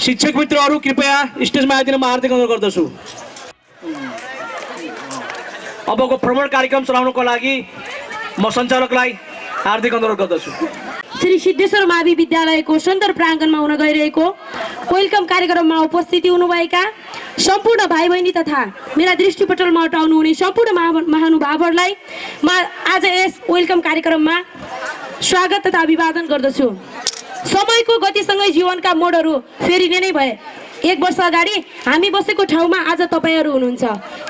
शिक्षक मित्रहरू कृपया स्टेजमा आइदिन म हार्दिक अनुरोध गर्दछु। अबको भ्रमण कार्यक्रम चलाउनको लागि म सञ्चालकलाई हार्दिक अनुरोध गर्दछु। श्री सिद्धेश्वर मावि विद्यालयको सुन्दर प्राङ्गणमा हुन गइरहेको वेलकम कार्यक्रममा उपस्थिति हुनुभएका सम्पूर्ण भाइ बहिनी तथा मेरा दृष्टिपटलमा अटाउनु हुने सम्पूर्ण महानुभावहरूलाई म आज यस वेलकम कार्यक्रममा स्वागत तथा अभिवादन गर्दछु। समयको गतिसँगै जीवनका मोडहरू फेरिने नै भए। 1 वर्ष अगाडि हामी बसेको ठाउँमा आज तपाईहरू हुनुहुन्छ।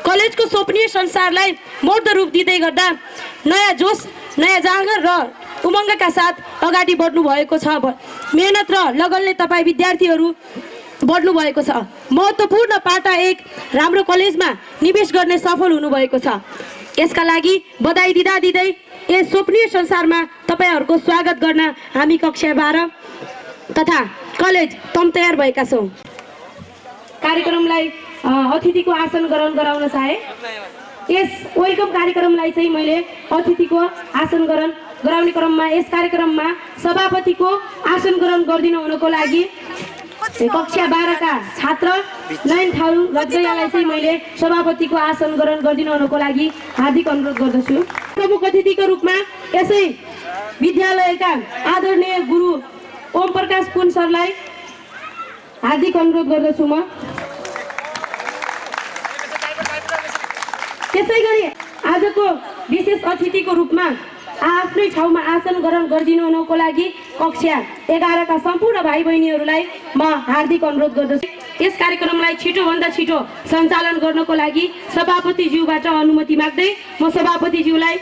कलेजको स्वप्नीय संसारलाई मूर्त रूप दिँदै गर्दा नयाँ जोश, नयाँ जाँगर र उमङ्गका साथ अगाडि बढ्नु भएको छ। मेहनत र लगनले तपाईँ विद्यार्थीहरू बढ्नु भएको छ। महत्त्वपूर्ण पाटा एक राम्रो कलेजमा निवेश गर्ने सफल हुनुभएको छ। यसका लागि बधाई दिँदा दिँदै यस स्वप्नीय संसारमा तपाईहरूको स्वागत गर्न हामी कक्षा 12 तथा कलेज तम तयार भएका छौँ। कार्यक्रमलाई अतिथिको आसन ग्रहण गराउन चाहे। यस वेलकम कार्यक्रमलाई चाहिँ मैले अतिथिको आसन ग्रहण गराउने क्रममा यस कार्यक्रममा सभापतिको आसन ग्रहण गरिदिनु हुनको लागि कक्षा 12 का छात्र नयन थारू रजगैयालाई चाहिँ मैले सभापतिको आसन ग्रहण गरिदिनु हुनको लागि हार्दिक अनुरोध गर्दछु। प्रमुख अतिथिको रूपमा यसै विद्यालयका आदरणीय गुरु ओम प्रकाश पुन सरलाई हार्दिक अनुरोध गर्दछु म। त्यसैगरी आजको विशेष अतिथिको रूपमा आफ्नै ठाउँमा आसन ग्रहण गरिदिनु हुनको लागि कक्षा 11 का सम्पूर्ण भाइ बहिनीहरूलाई म हार्दिक अनुरोध गर्दछु। यस कार्यक्रमलाई छिटोभन्दा छिटो सञ्चालन गर्नको लागि सभापतिज्यूबाट अनुमति माग्दै म सभापतिज्यूलाई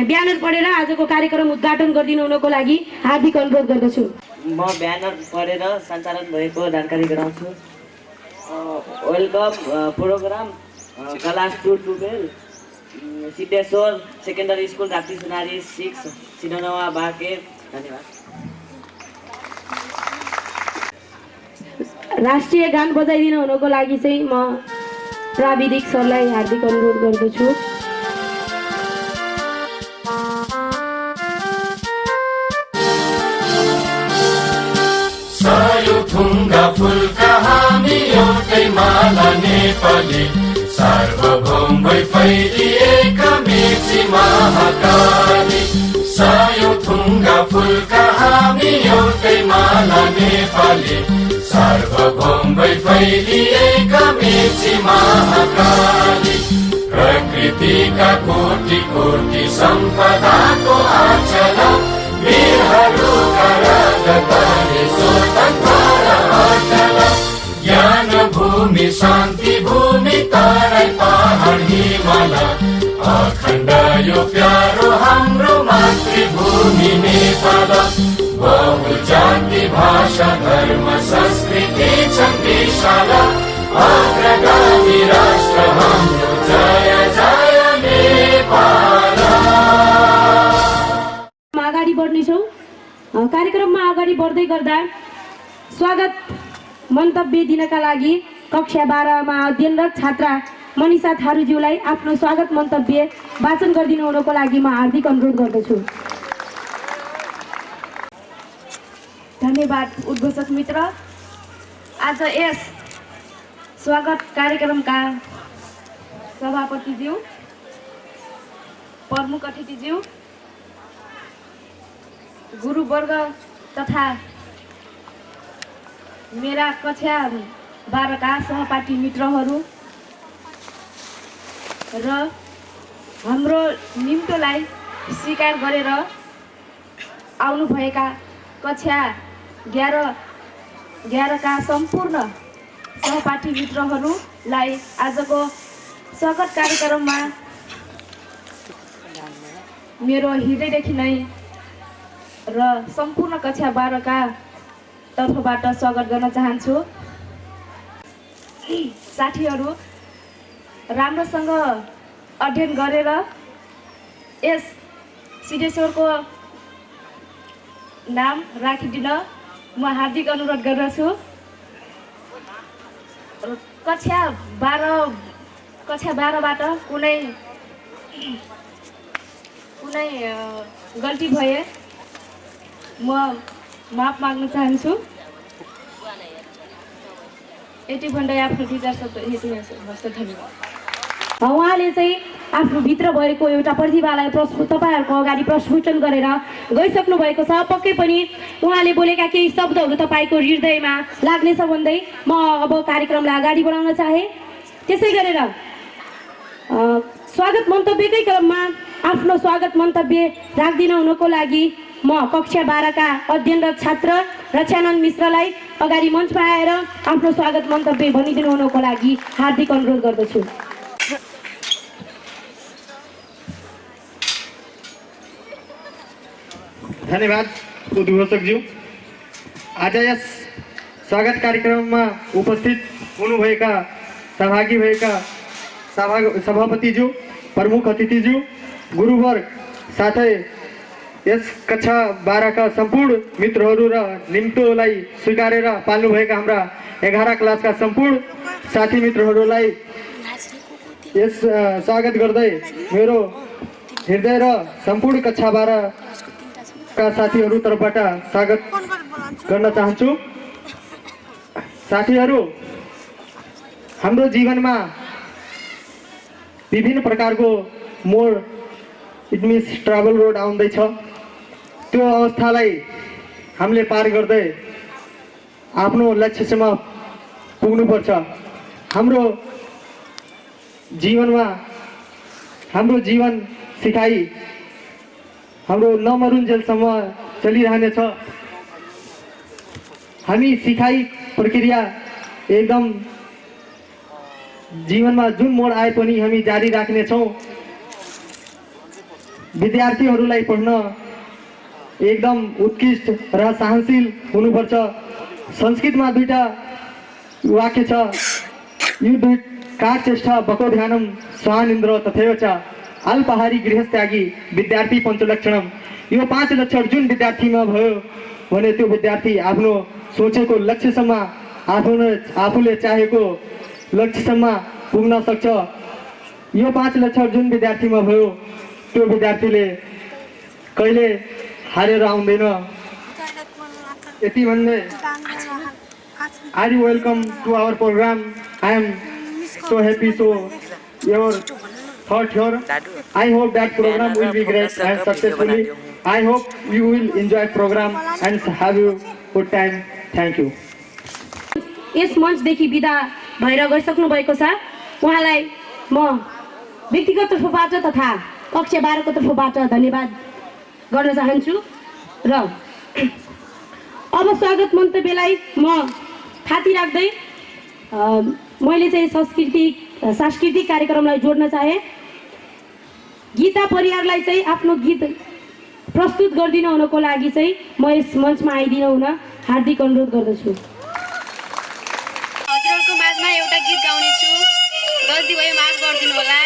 ब्यानर पढेर आजको कार्यक्रम उद्घाटन गरिदिनु हुनको लागि हार्दिक अनुरोध गर्दछु। म ब्यानर पढेर सञ्चालन भएको जानकारी गराउँछु। Welcome program class 2 to 12 Siddheshwar secondary school Rapti Sunari 6 सिनोनवा बाके। धन्यवाद। राष्ट्रिय गान बजाइदिनु हुनको लागि चाहिँ म प्राविधिक सरलाई हार्दिक अनुरोध गर्दछु। थुङ्गा फुलका हामी एउटै माला नेपाली सार्वभौम भई फैलिएका मेची महाकाली। सायो थुङ्गा फुलका हामी एउटै माला नेपाली सार्वभौम भई फैलिएका मेची महाकाली। प्रकृतिका कोटि कोटि सम्पदाको आचल वीरहरूका रगतले स्वतन्त्र अटल। ज्ञान भूमि शान्ति भूमि तराई पहाड हिमाल अखण्ड यो प्यारो हाम्रो मातृभूमि नेपाल। बहु जाति भाषा धर्म संस्कृति छन् विशाल अग्रगामी राष्ट्र हाम्रो जय जय नेपाल। अगाडि बढ्नेछौँ। कार्यक्रममा अगाडि बढ्दै गर्दा स्वागत मन्तव्य दिनका लागि कक्षा 12 मा अध्ययनरत छात्रा मनिषा थारूज्यूलाई आफ्नो स्वागत मन्तव्य वाचन गरिदिनु हुनको लागि म हार्दिक अनुरोध गर्दछु। धन्यवाद उद्घोषक मित्र। आज यस स्वागत कार्यक्रमका सभापतिज्यू, प्रमुख अतिथिज्यू, गुरुवर्ग तथा मेरा कक्षा 12 का सहपाठी मित्रहरू र हाम्रो निम्तोलाई स्वीकार गरेर आउनुभएका कक्षा 11 का सम्पूर्ण सहपाठी मित्रहरूलाई आजको स्वागत कार्यक्रममा मेरो हृदयदेखि नै र सम्पूर्ण कक्षा 12 का तर्फबाट स्वागत गर्न चाहन्छु। साथीहरू राम्रोसँग अध्ययन गरेर यस सिद्धेश्वरको नाम राखिदिन म हार्दिक अनुरोध गर्दछु। कक्षा 12 बाट कुनै गल्ती भए म माफ माग्न चाहन्छु। यति भन्दै आफ्नो विचार शब्द हेतु हस्त धन्यवाद। उहाँले चाहिँ आफ्नो भित्र भएको एउटा प्रतिभालाई तपाईँहरूको अगाडि प्रस्फुटन गरेर गइसक्नु भएको छ। पक्कै पनि उहाँले बोलेका केही शब्दहरू तपाईँको हृदयमा लाग्नेछ भन्दै म अब कार्यक्रमलाई अगाडि बढाउन चाहे। त्यसै गरेर स्वागत मन्तव्यकै क्रममा आफ्नो स्वागत मन्तव्य राख्दिन हुनको लागि म कक्षा 12 का अध्ययनरत छात्र रक्षानन्द मिश्रलाई अगाडि मञ्चमा आएर आफ्नो स्वागत मन्तव्य भनिदिनु हुनको लागि हार्दिक अनुरोध गर्दछु। धन्यवाद उद्घोषकज्यू। आज यस स्वागत कार्यक्रममा उपस्थित हुनुभएका सहभागी भएका सभापतिज्यू, प्रमुख अतिथिज्यू, गुरुवर्ग साथै यस कक्षा 12 का सम्पूर्ण मित्रहरू र निम्तोलाई स्वीकारेर पाल्नुभएका हाम्रा 11 क्लासका सम्पूर्ण साथी मित्रहरूलाई यस स्वागत गर्दै मेरो हृदय र सम्पूर्ण कक्षा 12 का साथीहरू तर्फबाट स्वागत गर्न चाहन्छु। साथीहरू, हाम्रो जीवनमा विभिन्न प्रकारको मोड इट मिन्स ट्राभल रोड आउँदैछ। त्यो अवस्थालाई हामीले पार गर्दै आफ्नो लक्ष्यसम्म पुग्नुपर्छ। हाम्रो जीवनमा हाम्रो जीवन सिकाइ हाम्रो नमरुन्जेलसम्म चलिरहनेछ। हामी सिकाइ प्रक्रिया एकदम जीवनमा जुन मोड आए पनि हामी जारी राख्नेछौँ। विद्यार्थीहरूलाई पढ्न एकदम उत्कृष्ट र सहनशील हुनुपर्छ। संस्कृतमा दुईटा वाक्य छ, युद्ध काचेष्ट बको ध्यानम स्वानिन्द्र तथैव च अल्पहारी गृहस्थ्यागी विद्यार्थी पञ्चलक्षणम। यो 5 लक्षण जुन विद्यार्थीमा भयो भने त्यो विद्यार्थी आफ्नो सोचेको लक्ष्यसम्म आफूले चाहेको लक्ष्यसम्म पुग्न सक्छ। यो 5 लक्षण जुन विद्यार्थीमा भयो त्यो विद्यार्थीले कहिले हारेर आउँदैन। यति भन्दै Are you welcome to our program? I am so happy to your thought here. I hope that program will be great and successfully. I hope you will enjoy program and have a good time. Thank you. यस मञ्चदेखि बिदा भएर गइसक्नु भएको छ। उहाँलाई म व्यक्तिगत तर्फबाट तथा कक्षा 12 को तर्फबाट धन्यवाद गर्न चाहन्छु। र अब स्वागत मन्तव्यलाई म थाती राख्दै मैले चाहिँ सांस्कृतिक कार्यक्रमलाई जोड्न चाहे। गीता परियारलाई चाहिँ आफ्नो गीत प्रस्तुत गरिदिनु हुनको लागि चाहिँ म यस मञ्चमा आइदिनु हुन हार्दिक अनुरोध गर्दछु। हजुरहरूको माझमा एउटा गीत गाउने छु, गल्ती भयो माफ गरिदिनु होला।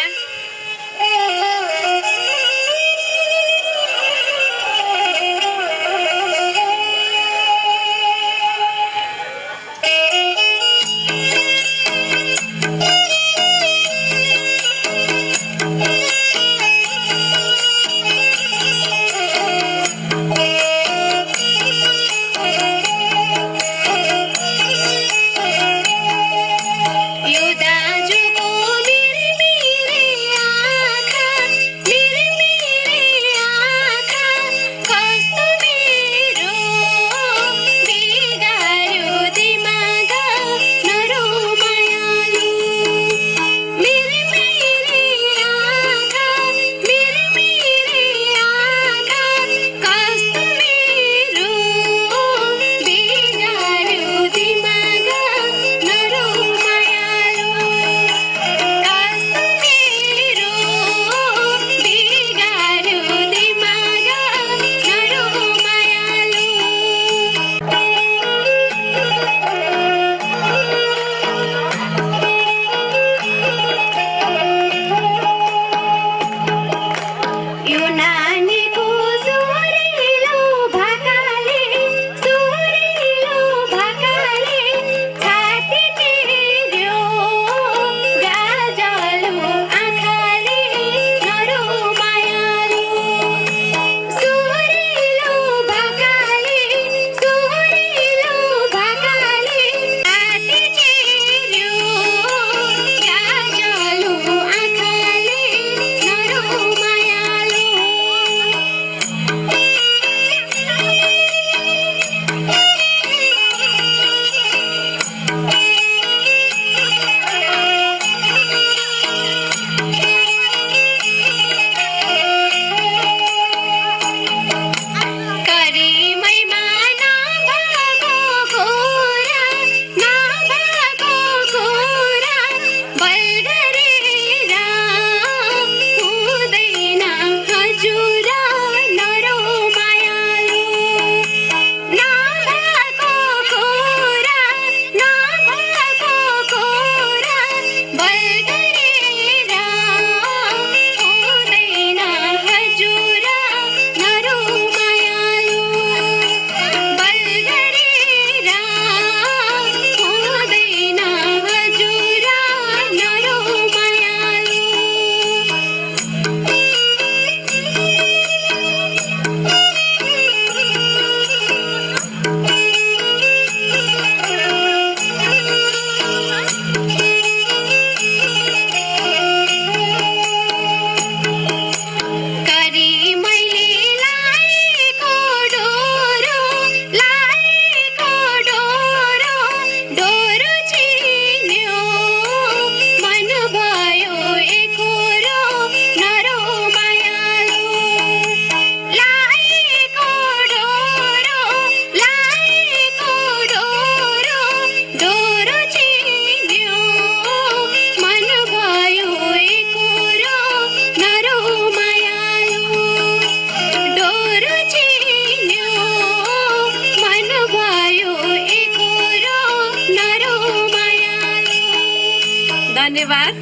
धन्यवाद।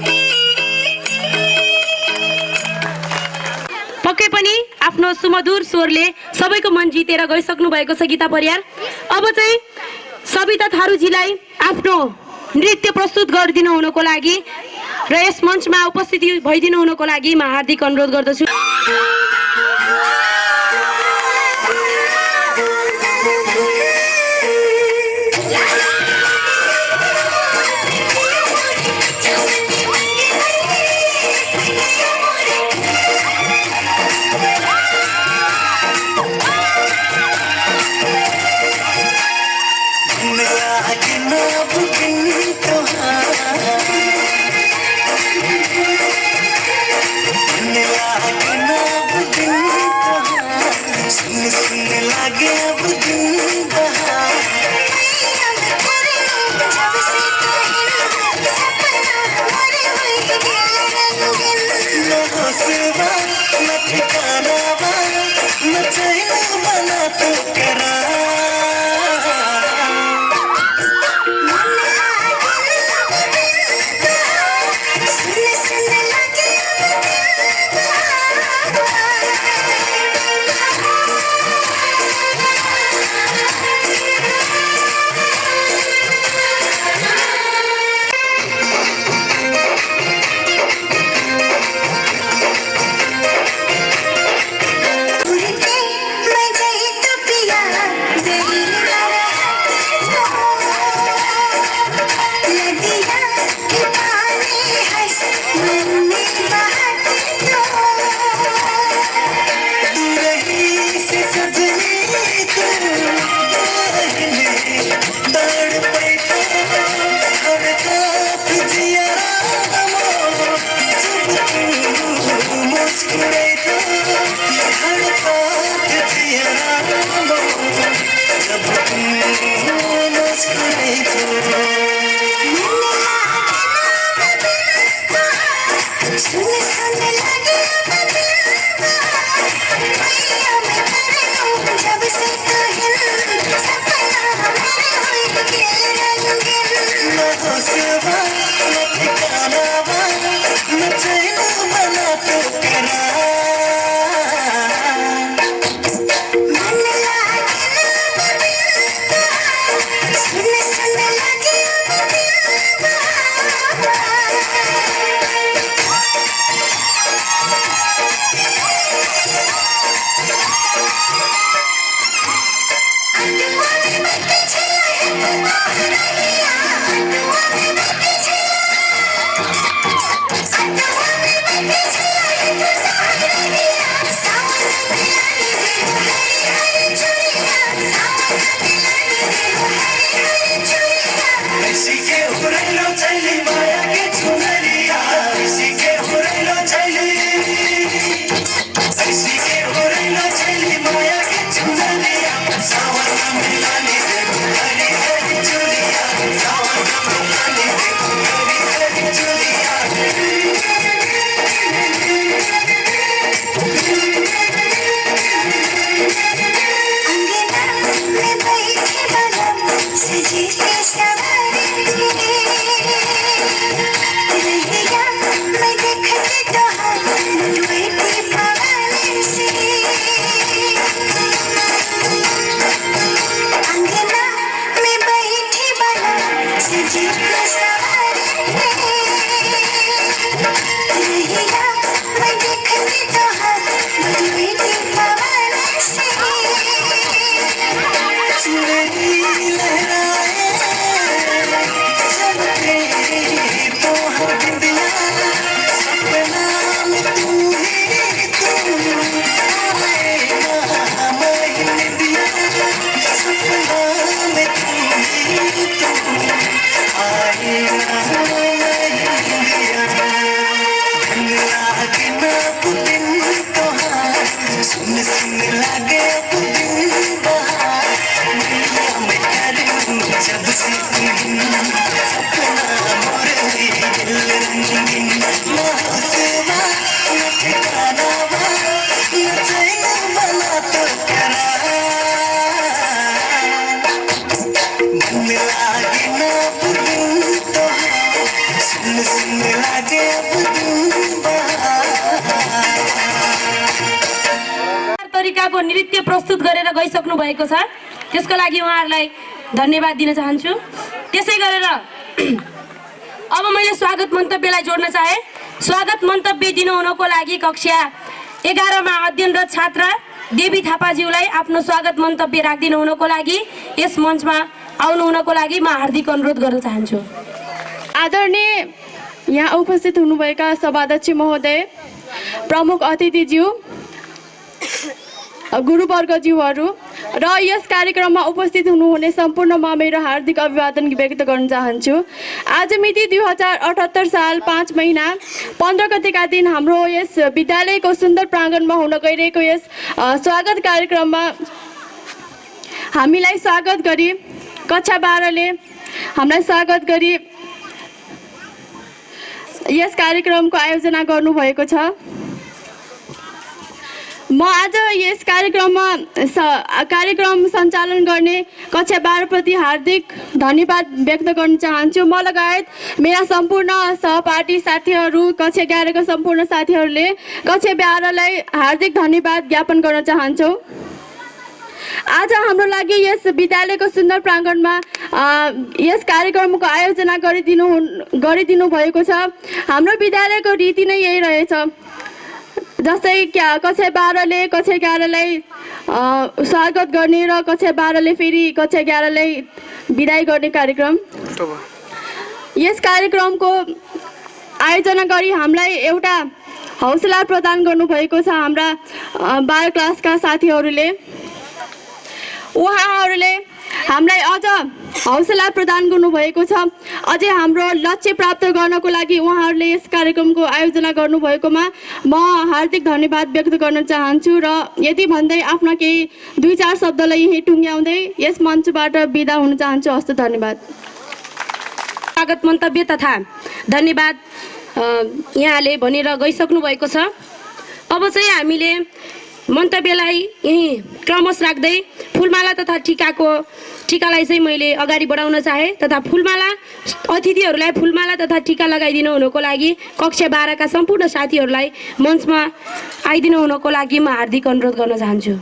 पक्कै पनि आफ्नो सुमधुर स्वरले सबैको मन जितेर गइसक्नु भएको छ गीता परियार। अब चाहिँ सविता थारूजीलाई आफ्नो नृत्य प्रस्तुत गरिदिनु हुनको लागि र यस मञ्चमा उपस्थिति भइदिनु हुनको लागि म हार्दिक अनुरोध गर्दछु। तरिकाको नृत्य प्रस्तुत गरेर गइसक्नु भएको छ, त्यसको लागि उहाँहरूलाई धन्यवाद दिन चाहन्छु। त्यसै गरेर अब मैले स्वागत मन्तव्यलाई जोड्न चाहे। स्वागत मन्तव्य दिनुहुनको लागि कक्षा 11 मा अध्ययनरत छात्रा देवी थापाज्यूलाई आफ्नो स्वागत मन्तव्य राखिदिनु हुनको लागि यस मञ्चमा आउनु हुनको लागि म हार्दिक अनुरोध गर्न चाहन्छु। आदरणीय यहाँ उपस्थित हुनुभएका सभाध्यक्ष महोदय, प्रमुख अतिथिज्यू, गुरुवर्गज्यूहरू र यस कार्यक्रममा उपस्थित हुनुहुने सम्पूर्णमा मेरो हार्दिक अभिवादन व्यक्त गर्न चाहन्छु। आज मिति 2078 साल 5 महिना 15 गतेका दिन हाम्रो यस विद्यालयको सुन्दर प्राङ्गणमा हुन गइरहेको यस स्वागत कार्यक्रममा हामीलाई स्वागत गरी कक्षा 12 ले हामीलाई स्वागत गरी यस कार्यक्रमको आयोजना गर्नुभएको छ। म आज यस कार्यक्रम सञ्चालन गर्ने कक्षा 12 प्रति हार्दिक धन्यवाद व्यक्त गर्न चाहन्छु। म लगायत मेरा सम्पूर्ण सहपाठी साथीहरू, कक्षा 11 का सम्पूर्ण साथीहरूले कक्षा 12 लाई हार्दिक धन्यवाद ज्ञापन गर्न चाहन्छौँ। आज हाम्रो लागि यस विद्यालयको सुन्दर प्राङ्गणमा यस कार्यक्रमको आयोजना गरिदिनु भएको छ। हाम्रो विद्यालयको रीति नै यही रहेछ, जस्तै कक्षा 12 ले कक्षा 11 लाई स्वागत गर्ने र कक्षा 12 ले फेरि कक्षा 11 लाई बिदाई गर्ने कार्यक्रम। यस कार्यक्रमको आयोजना गरी हामीलाई एउटा हौसला प्रदान गर्नुभएको छ हाम्रा 12 क्लासका साथीहरूले। उहाँहरूले हामीलाई अझ हौसला प्रदान गर्नुभएको छ। अझै हाम्रो लक्ष्य प्राप्त गर्नको लागि उहाँहरूले यस कार्यक्रमको आयोजना गर्नुभएकोमा म हार्दिक धन्यवाद व्यक्त गर्न चाहन्छु र यति भन्दै आफ्ना केही 2-4 शब्दलाई यही टुङ्ग्याउँदै यस मञ्चबाट बिदा हुन चाहन्छु। हस्त धन्यवाद। स्वागत मन्तव्य तथा धन्यवाद यहाँले भनेर गइसक्नु भएको छ। अब चाहिँ हामीले मन्तव्यलाई यही क्रमश राख्दै फुलमाला तथा टीकालाई चाहिँ मैले अगाडि बढाउन चाहे तथा फुलमाला अतिथिहरूलाई फुलमाला तथा टीका लगाइदिनु हुनको लागि कक्षा 12 का सम्पूर्ण साथीहरूलाई मञ्चमा आइदिनु हुनको लागि म हार्दिक अनुरोध गर्न चाहन्छु।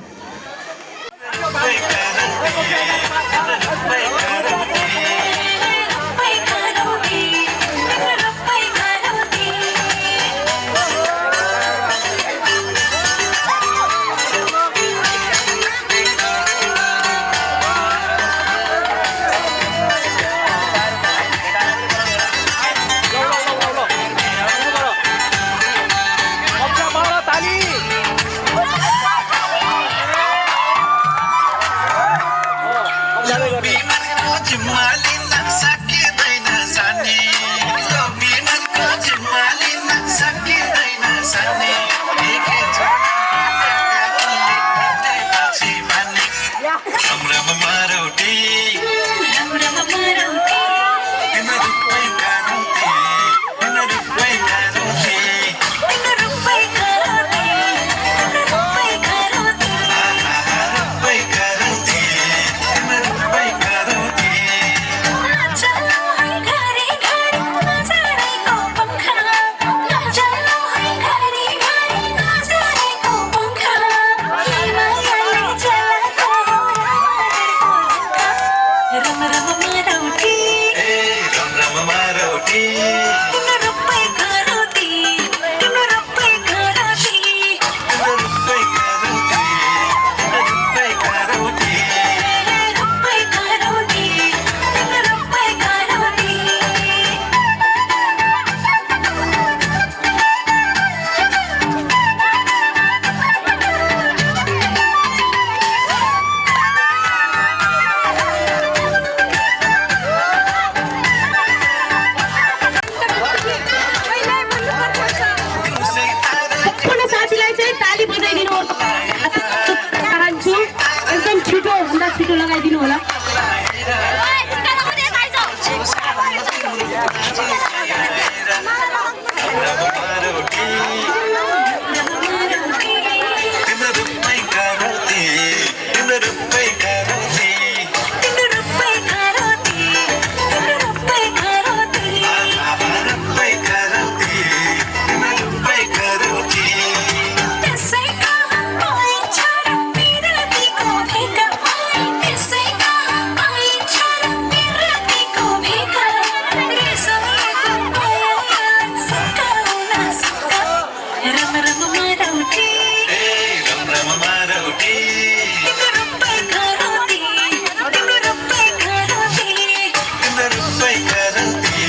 रूपै करौती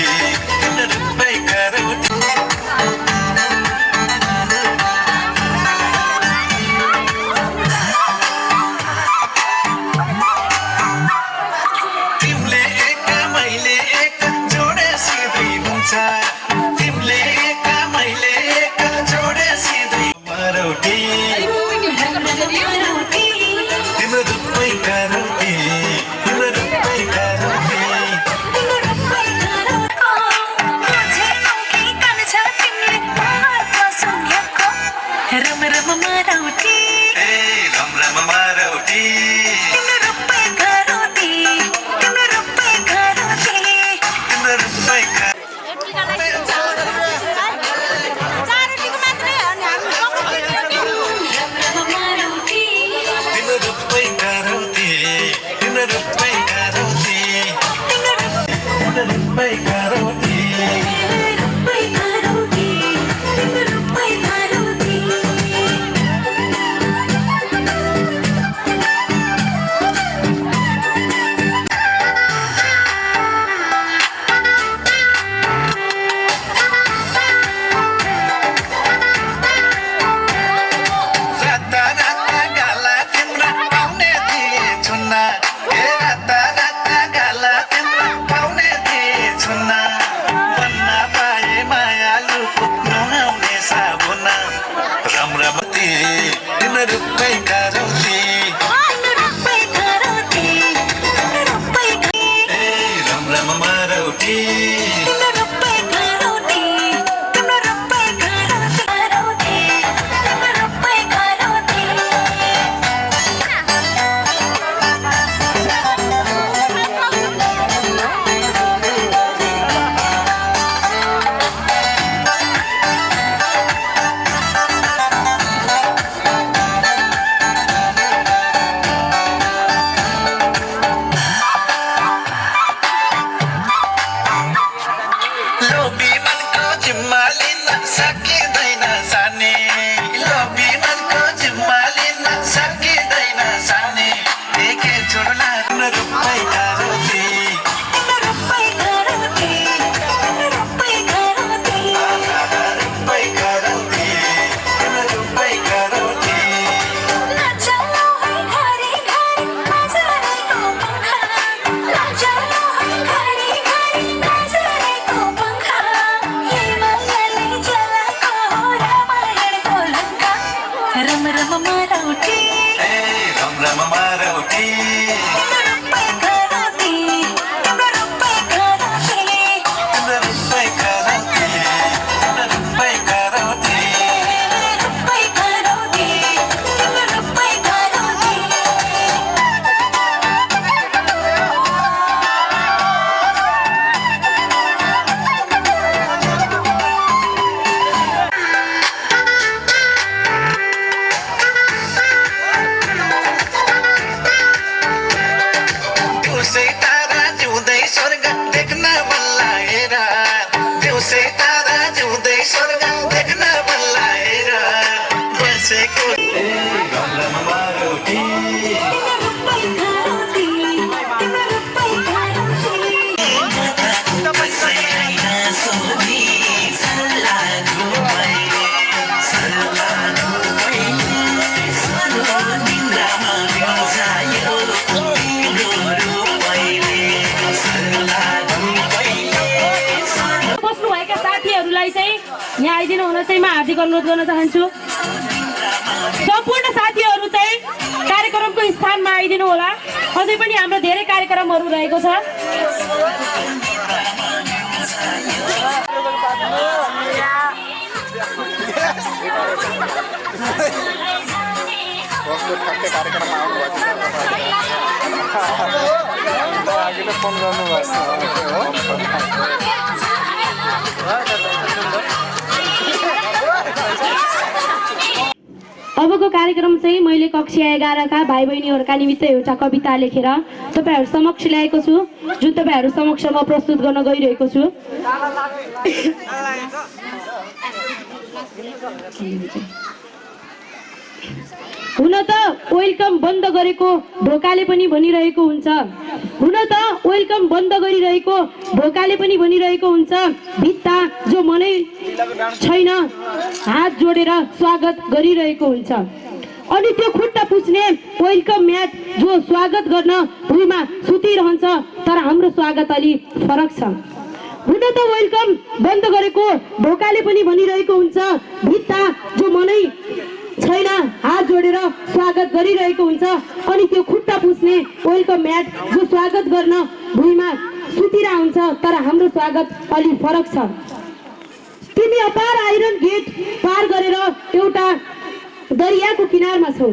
तिम्रो रूपै करौती तिमीले एक मैले एक जोडेसी दुई हुन्छ तिमीले एक मैले एक जोडेसी दुई मरौटी तिम्रो रूपै करौती तिम्रो रूपै करौती रम रम मारौटी ए रम रम मारौटी तिम्रो रूपै करौटी तिम्रो रूपै करौटी तिम्रो रूपै तिम्रो रूपै करौती तिम्रो रूपै करौती तिम्रो रूपै करौती रूपै करौटी तिम्रो रूपै करौटी राता राता गाला तिम्रा पाउने थिए छुन्ना ए राता राता गाला तिम्रा पाउने थिए छुन्ना बन्न पाए मायालु पुत्नु आउने साबुना रम रमती तिम्रो रूपै करौती तिम्रो रूपै करौटी तिम्रो रूपै ए रम रम मारौटी तिम्रो रूपै करौटी तिम्रो रूपै करौटी तिम्रो रूपै करौटी लोभी मनको जिम्मा लिन सकिँदैन सानी लोभी मनको जिम्मा लिन सकिँदैन सानी एकै छोड्ला तिम्रो रूपै करौती तिम्रो रूपै करौटी तिम्रो रूपै करौटी रूपै करौती तिम्रो रूपै करौती लाजलो है घरी घरी नजरेको पंखा लाजलो है घरी घरी नजरेको पंखा हिमालयले जलाको रामायणको लङ्का रम रम मारौटी ए रम रम मारौटी तिम्रो रूपै करौटी तिम्रो रूपै करौटी तिम्रो रूपै करौती तिम्रो रूपै करौती रूपै करौटी तिम्रो रूपै करौटी दिउँसै तारा जिउँदै स्वर्ग देख्न मन लागेर दिउँसै तारा जिउँदै स्वर्ग देख्न मन लागेर बसेको ए रम रम मारौटी तिम्रो रूपै करौटी तिम्रो रूपै करौटी बस्नुभएका साथीहरूलाई चाहिँ यहाँ आइदिनु हुन चाहिँ म हार्दिक अनुरोध गर्न चाहन्छु सम्पूर्ण साथीहरू चाहिँ कार्यक्रमको स्थानमा आइदिनु होला अझै पनि हाम्रो धेरै कार्यक्रमहरू रहेको छ अबको कार्यक्रम चाहिँ मैले कक्षा 11 का भाइ बहिनीहरूका निमित्त एउटा कविता लेखेर तपाईहरु समक्ष ल्याएको छु जुन तपाईहरु समक्ष म प्रस्तुत गर्न गइरहेको छु। हुन त वेलकम बन्द गरेको ढोकाले पनि भनिरहेको हुन्छ हुन त वेलकम बन्द गरिरहेको ढोकाले पनि भनिरहेको हुन्छ भित्ता जो मनै छैन हात जोडेर स्वागत गरिरहेको हुन्छ अनि त्यो खुट्टा पुछ्ने वेलकम म्याट जो स्वागत गर्न भुइँमा सुतिरहन्छ तर हाम्रो स्वागत अलि फरक छ हुन त वेलकम बन्द गरेको ढोकाले पनि भनिरहेको हुन्छ भित्ता जो मनै छैन हात जोडेर स्वागत गरिरहेको हुन्छ अनि त्यो खुट्टा पुछ्ने वेलकम म्याट जो स्वागत गर्न भुइँमा सुतिरा हुन्छ तर हाम्रो स्वागत अलि फरक छ तिमी अपार आइरन गेट पार गरेर एउटा दरियाको किनारमा छौ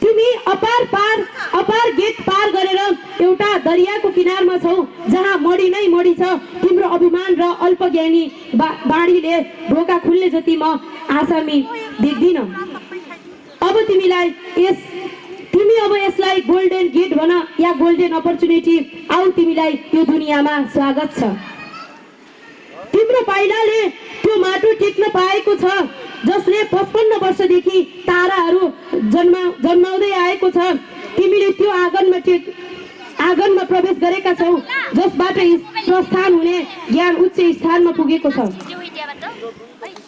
तिमी अपार गेट पार गरेर एउटा दरियाको किनारमा छौ जहाँ मडी नै मडी छ तिम्रो अभिमान र अल्पज्ञानी बाणीले ढोका खुल्ने जति म आसामी देख्दिन अब तिमी अब यसलाई गोल्डन गेट भन या गोल्डन अपर्च्युनिटी आऊ तिमीलाई यो दुनियाँमा स्वागत छ तिम्रो पाइलाले त्यो माटो टेक्न पाएको छ जसले 55 वर्षदेखि ताराहरू जन्माउँदै आएको छ तिमीले त्यो आँगनमा प्रवेश गरेका छौ जसबाट प्रस्थान हुने ज्ञान उच्च स्थानमा पुगेको छ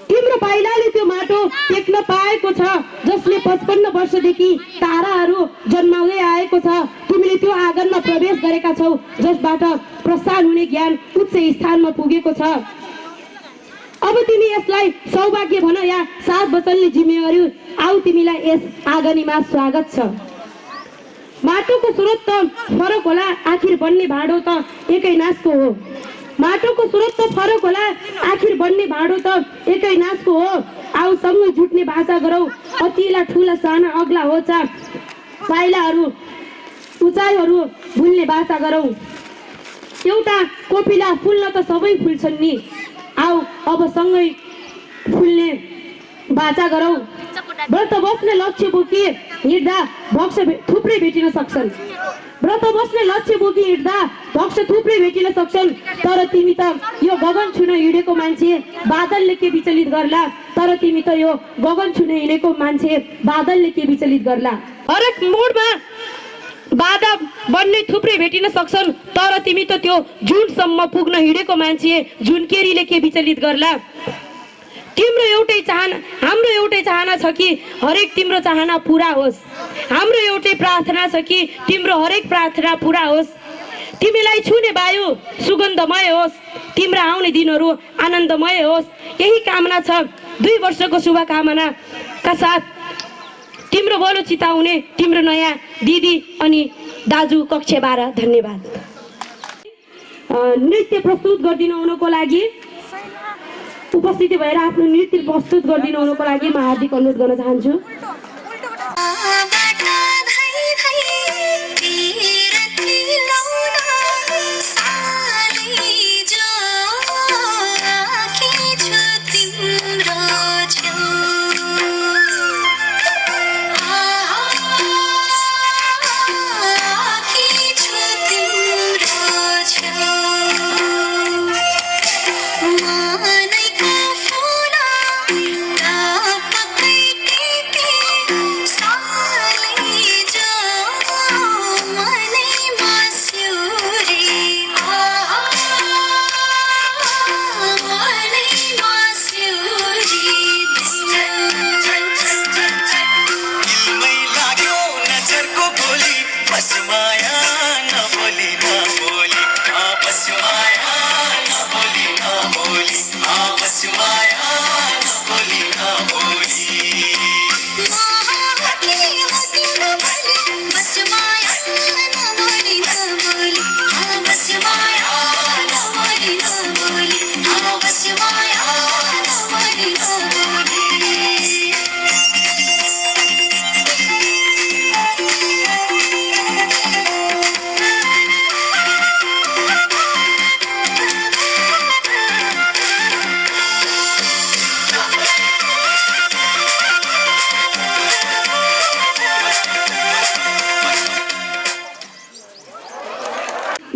तिम्रो पाइलाले त्यो माटो टेक्न पाएको छ जसले 55 वर्षदेखि ताराहरू जन्माउँदै आएको छ तिमीले त्यो आँगनमा प्रवेश गरेका छौ जसबाट प्रस्थान हुने ज्ञान उच्च स्थानमा पुगेको छ अब तिमी यसलाई सौभाग्य भन या सात वचनले जिम्मेवारी आऊ तिमीलाई यस आँगनीमा स्वागत छ माटोको स्रोत त फरक होला आखिर बन्ने भाँडो त एकै नासको हो माटोको स्रोत त फरक होला आखिर बन्ने भाँडो त एकै नासको हो आऊ सँगै जुट्ने भाषा गरौ अतिला ठुला साना अग्ला होचा पाइलाहरू उचाइहरू भुल्ने भाषा गरौ एउटा कोपिला फुल्न त सबै फुल्छन् नि आऊ अब सँगै फुल्ने बाचा गरौ व्रत बस्ने लक्ष्य बोकी हिँड्दा भक्ष थुप्रै भेटिन सक्छन् व्रत बस्ने लक्ष्य बोकी हिँड्दा भक्ष थुप्रै भेटिन सक्छन् तर तिमी त यो गगन छुन हिँडेको मान्छे बादलले के विचलित गर्ला तर तिमी त यो गगन छुन हिँडेको मान्छे बादलले के विचलित गर्ला हरेक मोडमा बाधा बन्ने थुप्रै भेटिन सक्छन् तर तिमी त त्यो जुनसम्म पुग्न हिँडेको मान्छे जुनकेरीले के विचलित गर्ला तिम्रो एउटै चाहना हाम्रो एउटै चाहना छ कि हरेक तिम्रो चाहना पुरा होस् हाम्रो एउटै प्रार्थना छ कि तिम्रो हरेक प्रार्थना पुरा होस् तिमीलाई छुने वायु सुगन्धमय होस् तिम्रो आउने दिनहरू आनन्दमय होस् यही कामना छ 2 वर्षको शुभकामनाका साथ तिम्रो बोलो चिताउने तिम्रो नयाँ दिदी अनि दाजु कक्षा 12 धन्यवाद नृत्य प्रस्तुत गरिदिनु हुनको लागि उपस्थिति भएर आफ्नो नृत्य प्रस्तुत गरिदिनु हुनको लागि म हार्दिक अनुरोध गर्न चाहन्छु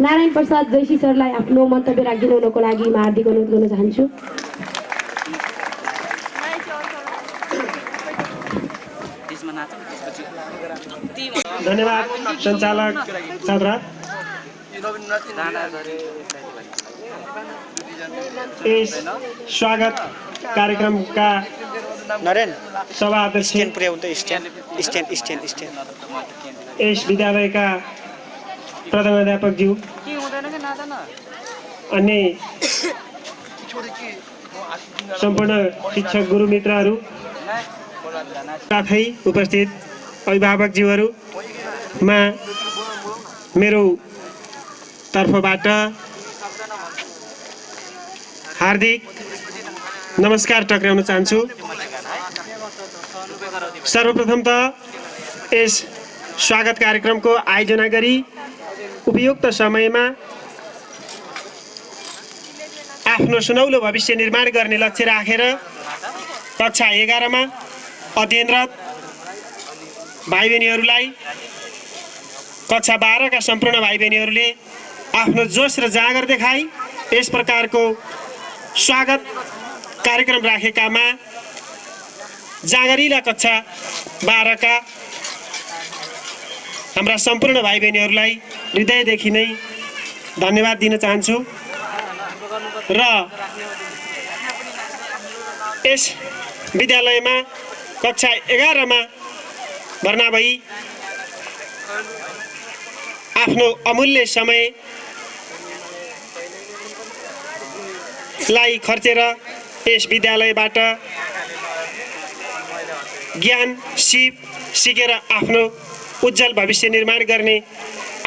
नारायण प्रसाद जैसी सरलाई आफ्नो मन्तव्य राखिदिनु हुनको लागि म हार्दिक अनुरोध गर्न चाहन्छु त्यसमा नाच त्यसपछि धन्यवाद सञ्चालक छात्रा। यस स्वागत कार्यक्रमका सभा अध्यक्ष यस विद्यालयका प्रधानाध्यापकज्यू, अन्य सम्पूर्ण शिक्षक गुरुमित्रहरू, साथै उपस्थित अभिभावकज्यूहरूमा मेरो तर्फबाट हार्दिक नमस्कार टक्राउन चाहन्छु। सर्वप्रथम त यस स्वागत कार्यक्रमको आयोजना गरी उपयुक्त समयमा आफ्नो सुनौलो भविष्य निर्माण गर्ने लक्ष्य राखेर कक्षा 11 मा अध्ययनरत भाइ बहिनीहरूलाई, कक्षा 12 का सम्पूर्ण भाइ बहिनीहरूले आफ्नो जोश र जाँगर देखाई यस प्रकारको स्वागत कार्यक्रम राखेकामा जाँगरिला कक्षा 12 का हाम्रा सम्पूर्ण भाइ बहिनीहरूलाई हृदयदेखि नै धन्यवाद दिन चाहन्छु र यस विद्यालयमा कक्षा 11 मा भर्ना भई आफ्नो अमूल्य समयलाई खर्चेर यस विद्यालयबाट ज्ञान सिकेर आफ्नो उज्जवल भविष्य निर्माण गर्ने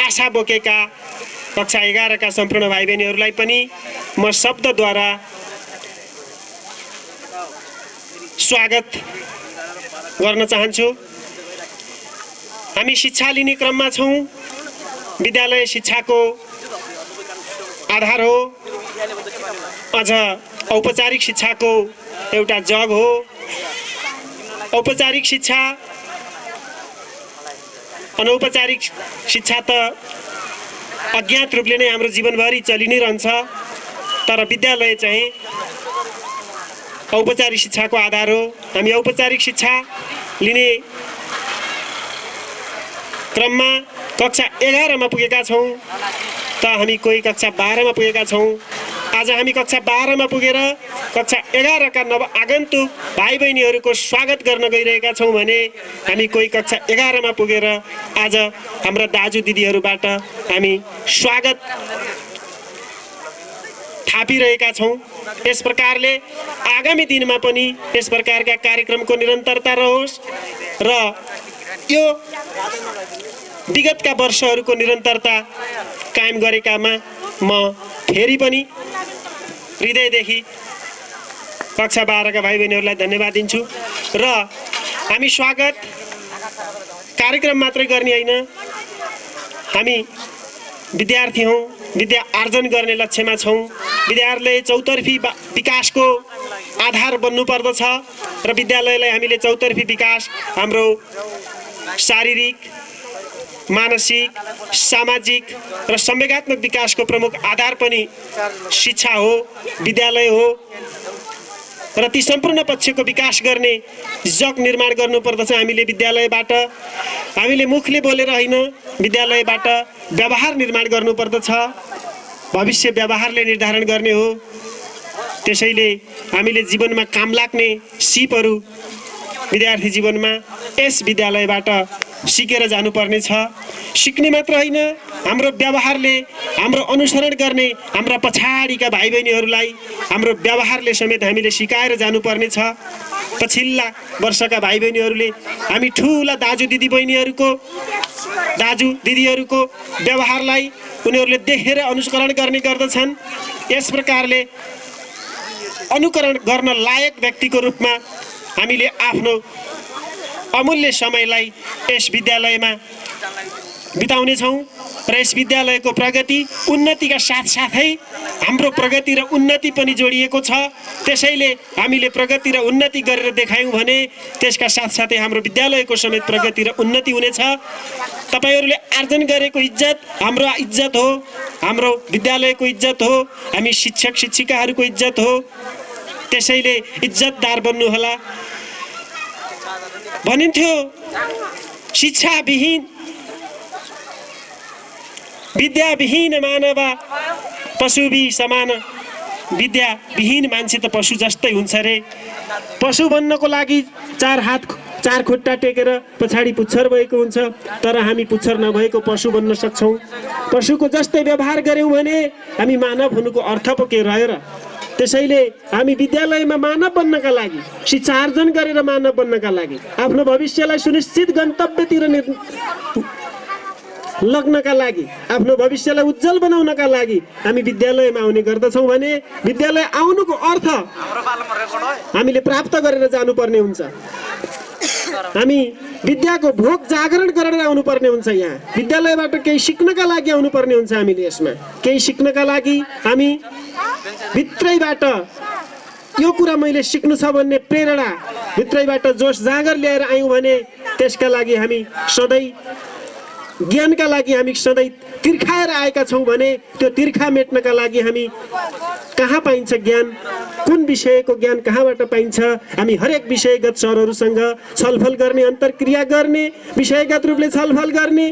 आशा बोकेका कक्षा 11 का सम्पूर्ण भाइ बहिनीहरूलाई पनि म शब्दद्वारा स्वागत गर्न चाहन्छु। हामी शिक्षा लिने क्रममा छौँ। विद्यालय शिक्षाको आधार हो, अझ औपचारिक शिक्षाको एउटा जग हो। औपचारिक शिक्षा, अनौपचारिक शिक्षा त अज्ञात रूपले नै हाम्रो जीवनभरि चलि नै रहन्छ, तर विद्यालय चाहिँ औपचारिक शिक्षाको आधार हो। हामी औपचारिक शिक्षा लिने क्रममा कक्षा 11 मा पुगेका छौँ, त हामी कोही कक्षा 12 मा पुगेका छौँ। आज हामी कक्षा 12 मा पुगेर कक्षा 11 का नव आगन्तुक भाइ बहिनीहरूको स्वागत गर्न गइरहेका छौँ भने हामी कोही कक्षा 11 मा पुगेर आज हाम्रा दाजु दिदीहरूबाट हामी स्वागत थापिरहेका छौँ। यस प्रकारले आगामी दिनमा पनि यस प्रकारका कार्यक्रमको निरन्तरता रहोस् र यो विगतका वर्षहरूको निरन्तरता कायम गरेकामा म फेरि पनि हृदयदेखि कक्षा 12 का भाइ बहिनीहरूलाई धन्यवाद दिन्छु। र हामी स्वागत कार्यक्रम मात्रै गर्ने होइन, हामी विद्यार्थी हौँ, विद्या आर्जन गर्ने लक्ष्यमा छौँ। विद्यालय चौतर्फी विकासको आधार बन्नु पर्दछ र विद्यालयलाई हामीले चौतर्फी विकास, हाम्रो शारीरिक, मानसिक, सामाजिक र संवेगात्मक विकासको प्रमुख आधार पनि शिक्षा हो, विद्यालय हो र ती सम्पूर्ण पक्षको विकास गर्ने जग निर्माण गर्नुपर्दछ। हामीले विद्यालयबाट, हामीले मुखले बोलेर होइन, विद्यालयबाट व्यवहार निर्माण गर्नुपर्दछ। भविष्य व्यवहारले निर्धारण गर्ने हो। त्यसैले हामीले जीवनमा काम लाग्ने सिपहरू विद्यार्थी जीवनमा यस विद्यालयबाट सिकेर जानुपर्नेछ। सिक्ने मात्र होइन, हाम्रो व्यवहारले, हाम्रो अनुसरण गर्ने हाम्रा पछाडिका भाइ बहिनीहरूलाई हाम्रो व्यवहारले समेत हामीले सिकाएर जानुपर्नेछ। पछिल्ला वर्षका भाइ बहिनीहरूले हामी ठुला दाजु दिदीहरूको व्यवहारलाई उनीहरूले देखेर अनुकरण गर्ने गर्दछन्। यस प्रकारले अनुकरण गर्न लायक व्यक्तिको रूपमा हामीले आफ्नो अमूल्य समयलाई यस विद्यालयमा बिताउने छौँ र यस विद्यालयको प्रगति उन्नतिका साथसाथै हाम्रो प्रगति र उन्नति पनि जोडिएको छ। त्यसैले हामीले प्रगति र उन्नति गरेर देखायौँ भने त्यसका साथसाथै हाम्रो विद्यालयको समेत प्रगति र उन्नति हुनेछ। तपाईहरूले आर्जन गरेको इज्जत हाम्रो इज्जत हो, हाम्रो विद्यालयको इज्जत हो, हामी शिक्षक शिक्षिकाहरूको इज्जत हो। त्यसैले इज्जतदार बन्नुहोला। भनिन्थ्यो शिक्षाविहीन विद्याविहीन मानव पशुबी समान। विद्याविहीन मान्छे त पशु जस्तै हुन्छ रे। पशु बन्नको लागि 4 हात 4 खुट्टा टेकेर पछाडि पुच्छर भएको हुन्छ, तर हामी पुच्छर नभएको पशु बन्न सक्छौँ। पशुको जस्तै व्यवहार गऱ्यौँ भने हामी मानव हुनुको अर्थ पो के रह्यो र? त्यसैले हामी विद्यालयमा मानव बन्नका लागि, शिक्षा आर्जन गरेर मानव बन्नका लागि, आफ्नो भविष्यलाई सुनिश्चित गन्तव्यतिर लग्नका लागि, आफ्नो भविष्यलाई उज्जवल बनाउनका लागि हामी विद्यालयमा आउने गर्दछौँ भने विद्यालय आउनुको अर्थ हामीले प्राप्त गरेर जानुपर्ने हुन्छ। हामी विद्याको भोक जागरण गरेर आउनुपर्ने हुन्छ। यहाँ विद्यालयबाट केही सिक्नका लागि आउनुपर्ने हुन्छ। हामीले यसमा केही सिक्नका लागि हामी भित्रैबाट यो कुरा मैले सिक्नु छ भन्ने प्रेरणा, भित्रैबाट जोस जागर ल्याएर आयौँ भने त्यसका लागि हामी सधैँ ज्ञानका लागि हामी सधैँ तिर्खाएर आएका छौँ भने त्यो तिर्खा मेट्नका लागि हामी कहाँ पाइन्छ ज्ञान, कुन विषयको ज्ञान कहाँबाट पाइन्छ? हामी हरेक विषयगत सरहरूसँग छलफल गर्ने, अन्तर्क्रिया गर्ने, विषयगत रूपले छलफल गर्ने,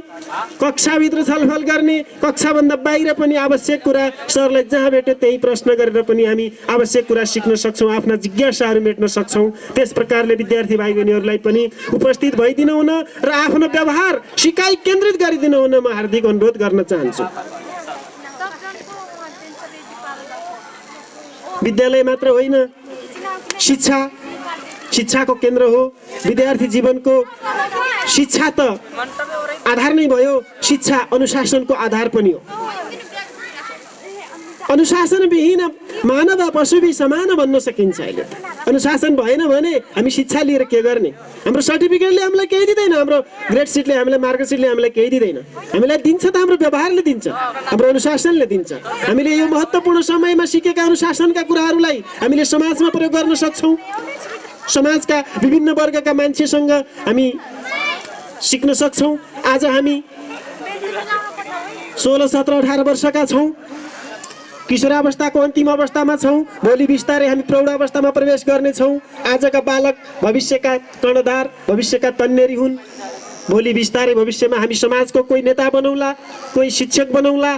कक्षाभित्र छलफल गर्ने, कक्षाभन्दा बाहिर पनि आवश्यक कुरा सरलाई जहाँ भेट्यो त्यही प्रश्न गरेर पनि हामी आवश्यक कुरा सिक्न सक्छौँ, आफ्ना जिज्ञासाहरू मेट्न सक्छौँ। त्यस प्रकारले विद्यार्थी भाइ बहिनीहरूलाई पनि उपस्थित भइदिनु हुन र आफ्नो व्यवहार सिकाइ केन्द्रित गरिदिनु हुन म हार्दिक अनुरोध गर्न चाहन्छु। विद्यालय मात्र होइन, शिक्षाको केन्द्र हो। विद्यार्थी जीवनको शिक्षा त आधार नै भयो, शिक्षा अनुशासनको आधार पनि हो। अनुशासन विहीन मानव पशुबी समान भन्न सकिन्छ। अहिले अनुशासन भएन भने हामी शिक्षा लिएर के गर्ने? हाम्रो सर्टिफिकेटले हामीलाई केही दिँदैन, हाम्रो ग्रेड सिटले हामीलाई, मार्कसिटले हामीलाई केही दिँदैन। हामीलाई दिन्छ त हाम्रो व्यवहारले दिन्छ, हाम्रो अनुशासनले दिन्छ। हामीले यो महत्त्वपूर्ण समयमा सिकेका अनुशासनका कुराहरूलाई हामीले समाजमा प्रयोग गर्न सक्छौँ। समाजका विभिन्न वर्गका मान्छेसँग हामी सिक्न सक्छौँ। आज हामी 16, 17, 18 वर्षका छौँ, किशोरावस्थाको अन्तिम अवस्थामा छौँ। भोलि बिस्तारै हामी प्रौढ अवस्थामा प्रवेश गर्नेछौँ। आजका बालक भविष्यका कर्णधार, भविष्यका तन्नेरी हुन्। भोलि बिस्तारै भविष्यमा हामी समाजको कोही नेता बनौला, कोही शिक्षक बनौला।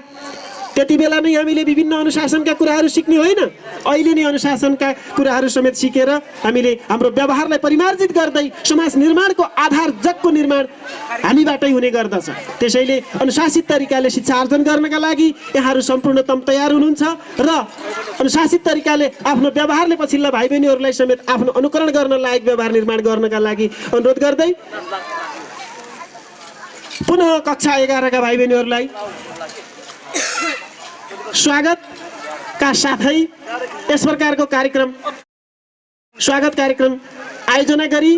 त्यति बेला नै हामीले विभिन्न अनुशासनका कुराहरू सिक्ने होइन, अहिले नै अनुशासनका कुराहरू समेत सिकेर हामीले हाम्रो व्यवहारलाई परिमार्जित गर्दै समाज निर्माणको आधार जगको निर्माण हामीबाटै हुने गर्दछ। त्यसैले अनुशासित तरिकाले शिक्षा आर्जन गर्नका लागि यहाँहरू सम्पूर्णतम तयार हुनुहुन्छ र अनुशासित तरिकाले आफ्नो व्यवहारले पछिल्ला भाइ बहिनीहरूलाई समेत आफ्नो अनुकरण गर्न लायक व्यवहार निर्माण गर्नका लागि अनुरोध गर्दै पुनः कक्षा 11 का भाइ बहिनीहरूलाई स्वागतका साथै यस प्रकारको स्वागत कार्यक्रम आयोजना गरी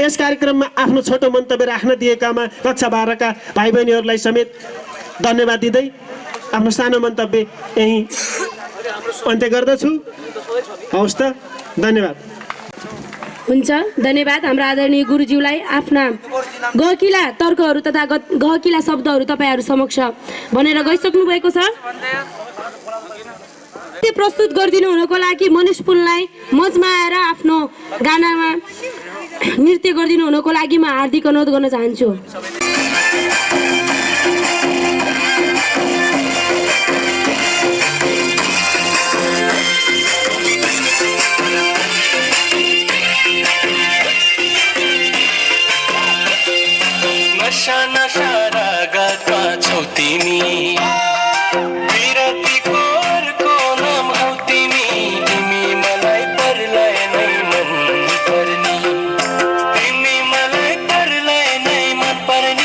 यस कार्यक्रममा आफ्नो छोटो मन्तव्य राख्न दिएकामा कक्षा 12 का भाइ बहिनीहरूलाई समेत धन्यवाद दिँदै आफ्नो सानो मन्तव्य यही अन्त्य गर्दछु। हवस् त, धन्यवाद। हुन्छ, धन्यवाद। हाम्रो आदरणीय गुरुज्यूलाई आफ्ना गहकिला तर्कहरू तथा गहकिला शब्दहरू तपाईँहरू समक्ष भनेर गइसक्नु भएको छ। प्रस्तुत गरिदिनु हुनको लागि मनिष पुनलाई मञ्चमा आएर आफ्नो गानामा नृत्य गरिदिनु हुनको लागि म हार्दिक अनुरोध गर्न चाहन्छु। नशा नशा रागतमा छौ तिमी, विरतीको अर्को नाम हौ तिमी, तिमी मलाई परलाई नै मन पर्ने, तिमी मलाई परलाई नै मन पर्ने।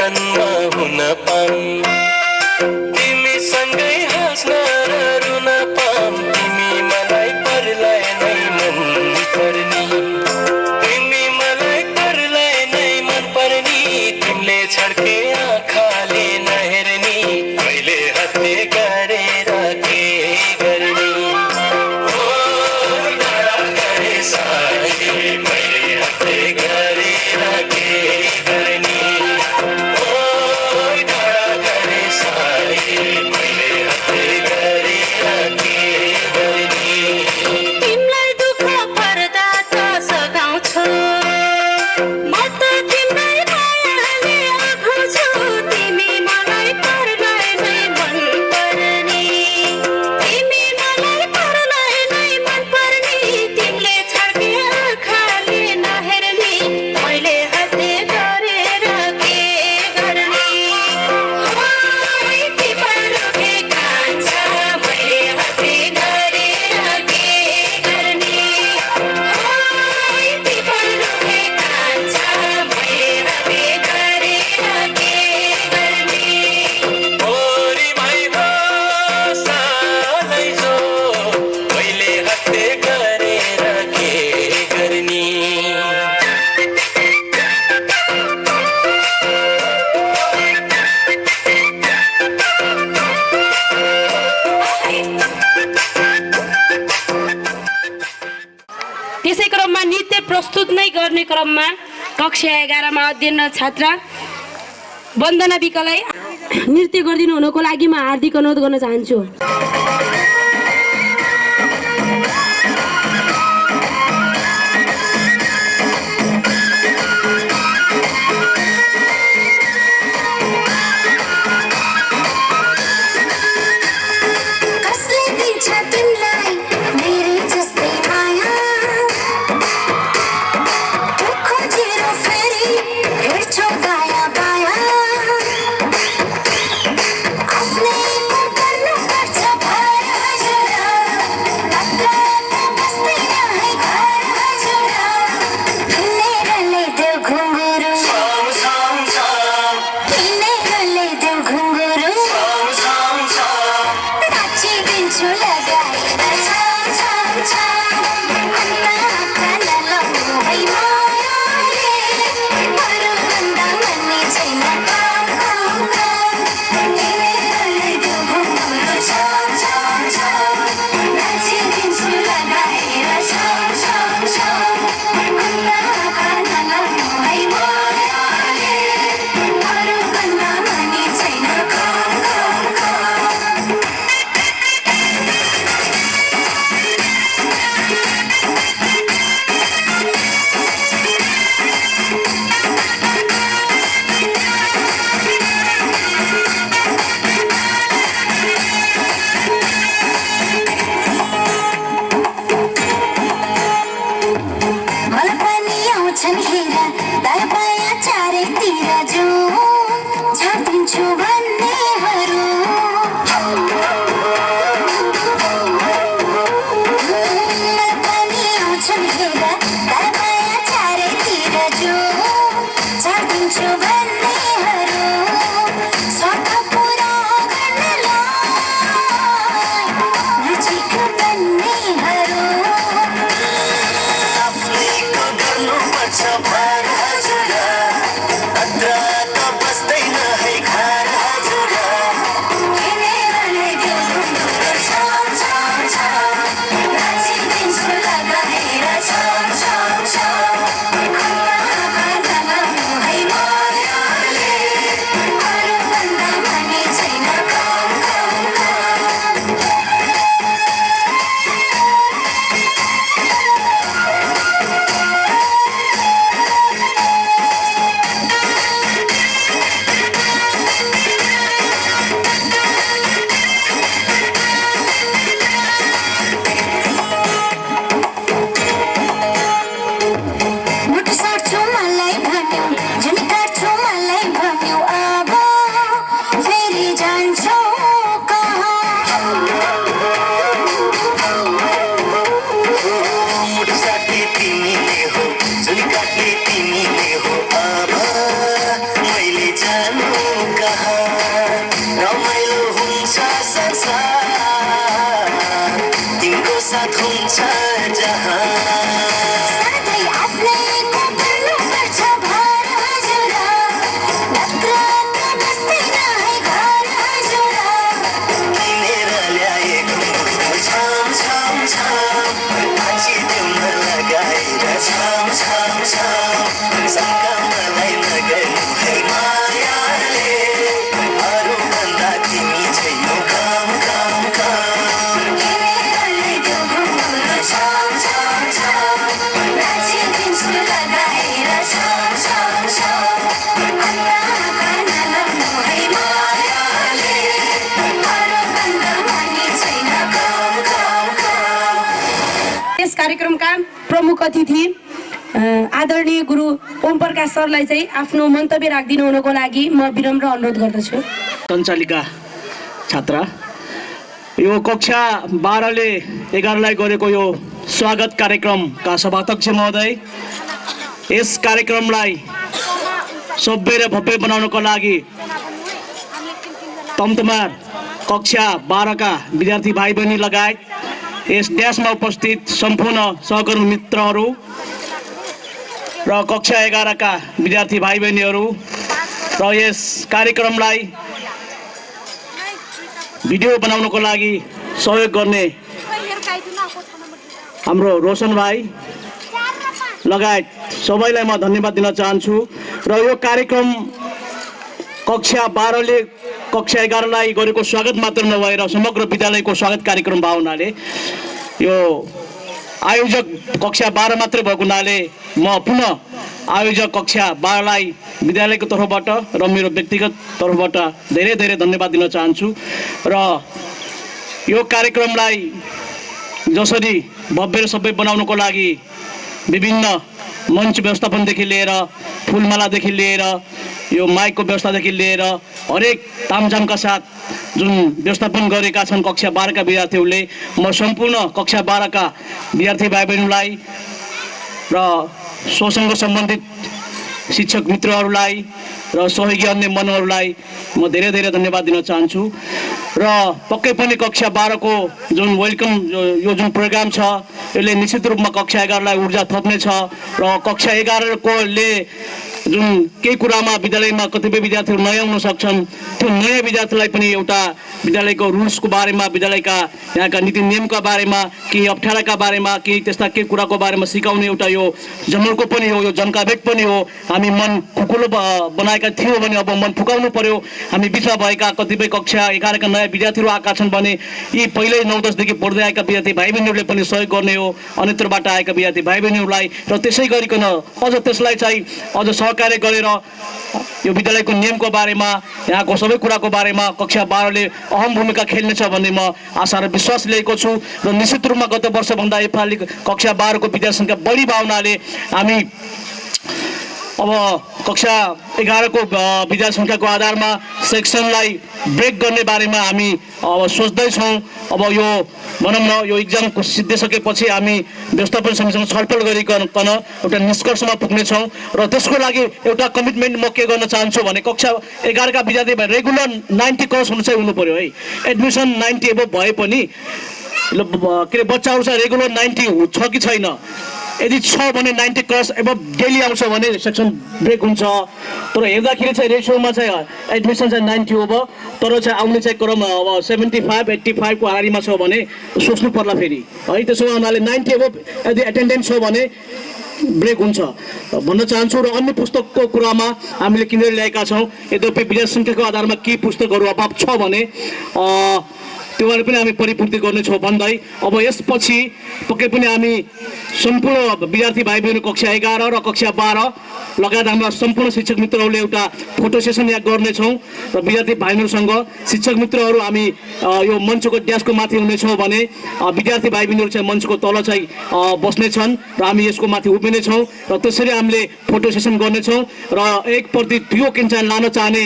जन्म हुन पाऊँ तिमीसँगै हाँस्न र रुन पाऊँ तिमी मलाई परलाई नै मन पर्नी तिमी मलाई परलाई नै मन पर्नी तिमीले छड्के आँखाले नहेर्नी मैले हत्ते गरेर के गर्ने ओ डाँडा गरे साथी मैले हत्ते गरेर के गर्ने ओ डाँडा गरे साथी मैले हत्ते गरेर के गर्ने तिमीलाई दुःख पर्दा त सघाउँछु म त तिमीलाई मायाले आँखाउँछु तिमी मलाई परलाई नै मन पर्ने तिमी मलाई परलाई नै मन पर्ने तिमीले छड्के आँखाले नहेर्ने मैले हत्ते गरेर के गर्ने ओइ पिपलुके कान्छ मैले हत्ते गरेर के गर्ने ओइ पिपलुके कान्छ मैले हत्ते गरेर के गर्ने ओरी भाइ सालै जो मैले हत्ते गरेर के गर्ने त्यसै क्रममा नृत्य प्रस्तुत नै गर्ने क्रममा कक्षा 11मा अध्ययन छात्रा वन्दना विकलाई नृत्य गरिदिनु हुनको लागि म हार्दिक अनुरोध गर्न चाहन्छु। कसले दिन्छ तिमीलाई मेरै जस्तै माया तँ खोजेर फेरि हेर्छौ दायाँ बायाँ आफ्नै गर्नुपर्छ जानु कहाँ रमाइलो हुन्छ संसार तिम्रो साथ हुन्छ जहाँ सधैँ आफ्नैको गर्नुपर्छ भर हजुर नत्र त बस्दैन है घर हजुर किनेर ल्याएको छाम छाम छाम नाचिदेऊ न लगाएर छाम छाम छाम सँगै मलाई नगर्नु है मायाले अरूभन्दा तिमी छैनौ काम काम काम किनेरले त्यो घुम्नु छाम छाम छाम नाचिदिन्छु लगाएर छाम छाम छाम अन्त गर्न नलाग्नु है मायाले अरूभन्दा मानी छैन काम काम काम यस कार्यक्रमका प्रमुख अतिथि आदरणीय गुरु ओम प्रकाश सरलाई चाहिँ आफ्नो मन्तव्य राखिदिनु हुनको लागि म विनम्र अनुरोध गर्दछु। सञ्चालिका छात्रा यो कक्षा 12 ले 11 लाई गरेको यो स्वागत कार्यक्रमका सभाध्यक्ष महोदय यस कार्यक्रमलाई सभ्य र भव्य बनाउनको लागि तमतमार कक्षा 12 का विद्यार्थी भाइ बहिनी लगायत यस ड्यासमा उपस्थित सम्पूर्ण सहकर्मी मित्रहरू र कक्षा 11 का विद्यार्थी भाइ बहिनीहरू र यस कार्यक्रमलाई भिडियो बनाउनको लागि सहयोग गर्ने हाम्रो रोशन भाइ लगायत सबैलाई म धन्यवाद दिन चाहन्छु र यो कार्यक्रम कक्षा 12 ले कक्षा 11 लाई गरेको स्वागत मात्र नभएर समग्र विद्यालयको स्वागत कार्यक्रम भएको हुनाले यो आयोजक कक्षा 12 मात्र भएको हुनाले म पुनः आयोजक कक्षा 12 लाई विद्यालयको तर्फबाट र मेरो व्यक्तिगत तर्फबाट धेरै धेरै धन्यवाद दिन चाहन्छु र यो कार्यक्रमलाई जसरी भव्य र सभ्य बनाउनको लागि विभिन्न मञ्च व्यवस्थापनदेखि लिएर फुलमालादेखि लिएर यो माइकको व्यवस्थादेखि लिएर हरेक तामझामका साथ जुन व्यवस्थापन गरेका छन् कक्षा 12 का विद्यार्थीहरूले म सम्पूर्ण कक्षा 12 का विद्यार्थी भाइ बहिनीलाई र सोसँग सम्बन्धित शिक्षक मित्रहरूलाई र सहयोगी अन्य मनहरूलाई म धेरै धेरै धन्यवाद दिन चाहन्छु र पक्कै पनि कक्षा 12 को जुन वेलकम यो जुन प्रोग्राम छ यसले निश्चित रूपमा कक्षा 11 लाई ऊर्जा थप्नेछ र कक्षा 11 को ले जुन केही कुरामा विद्यालयमा कतिपय विद्यार्थीहरू नयाँ हुन सक्छन् त्यो नयाँ विद्यार्थीलाई पनि एउटा विद्यालयको रुल्सको बारेमा विद्यालयका यहाँका नीति नियमका बारेमा केही अप्ठ्याराका बारेमा केही त्यस्ता केही कुराको बारेमा सिकाउने एउटा यो जमर्को पनि हो यो जनकाभेट पनि हो हामी मन खुकुलो बनाएका थियौँ भने अब मन फुकाउनु पर्यो हामी बिचमा भएका कतिपय कक्षा 11 का नयाँ विद्यार्थीहरू आएका छन् भने यी पहिल्यै 9-10 देखि पढ्दै आएका विद्यार्थी भाइ बहिनीहरूले पनि सहयोग गर्ने हो अन्यत्रबाट आएका विद्यार्थी भाइ बहिनीहरूलाई र त्यसै गरिकन अझ त्यसलाई चाहिँ अझ सहकार्य गरेर यो विद्यालयको नियमको बारेमा यहाँको सबै कुराको बारेमा कक्षा 12 ले अहम भूमिका खेल्नेछ भन्ने म आशा र विश्वास लिएको छु र निश्चित रूपमा गत वर्षभन्दा योपालि कक्षा 12 को विद्यार्थी सङ्ख्या बढी भावनाले हामी अब कक्षा 11 को विद्यार्थी सङ्ख्याको आधारमा सेक्सनलाई ब्रेक गर्ने बारेमा हामी अब सोच्दैछौँ अब यो भनौँ न यो इक्जाम सिद्धिसकेपछि हामी व्यवस्थापन समितिसँग छलफल गरिकन एउटा निष्कर्षमा पुग्नेछौँ र त्यसको लागि एउटा कमिटमेन्ट म के गर्न चाहन्छु भने कक्षा 11 का विद्यार्थी रेगुलर 90 क्रस हुनु चाहिँ हुनु पर्यो है एडमिसन 90 एबोभ भए पनि के बच्चाहरू चाहिँ रेगुलर 90 छ कि छैन यदि छ भने 90 क्रस एबोभ डेली आउँछ भने सेक्सन ब्रेक हुन्छ तर हेर्दाखेरि चाहिँ रेसियोमा चाहिँ एडमिसन चाहिँ 90 हो तर चाहिँ आउने चाहिँ क्रम अब 75-85 को हाराहारीमा छ भने सोच्नु पर्ला फेरि है त्यसो हुनाले 90 एबोभ यदि एटेन्डेन्स छ भने ब्रेक हुन्छ भन्न चाहन्छु र अन्य पुस्तकको कुरामा हामीले किनेर ल्याएका छौँ यद्यपि विद्यार्थी सङ्ख्याको आधारमा केही पुस्तकहरू अभाव छ भने त्योहरू पनि हामी परिपूर्ति गर्नेछौँ भन्दै अब यसपछि पक्कै पनि हामी सम्पूर्ण विद्यार्थी भाइ बहिनी कक्षा 11 र कक्षा 12 लगायत हाम्रा सम्पूर्ण शिक्षक मित्रहरूले एउटा फोटो सेसन यहाँ गर्नेछौँ र विद्यार्थी भाइबहिनीहरूसँग शिक्षक मित्रहरू हामी यो मञ्चको ड्यासको माथि हुनेछौँ भने विद्यार्थी भाइ बहिनीहरू चाहिँ मञ्चको तल चाहिँ बस्नेछन् र हामी यसको माथि उभिनेछौँ र त्यसरी हामीले फोटो सेसन गर्नेछौँ र एक प्रति दुई किन्छान लान चाहने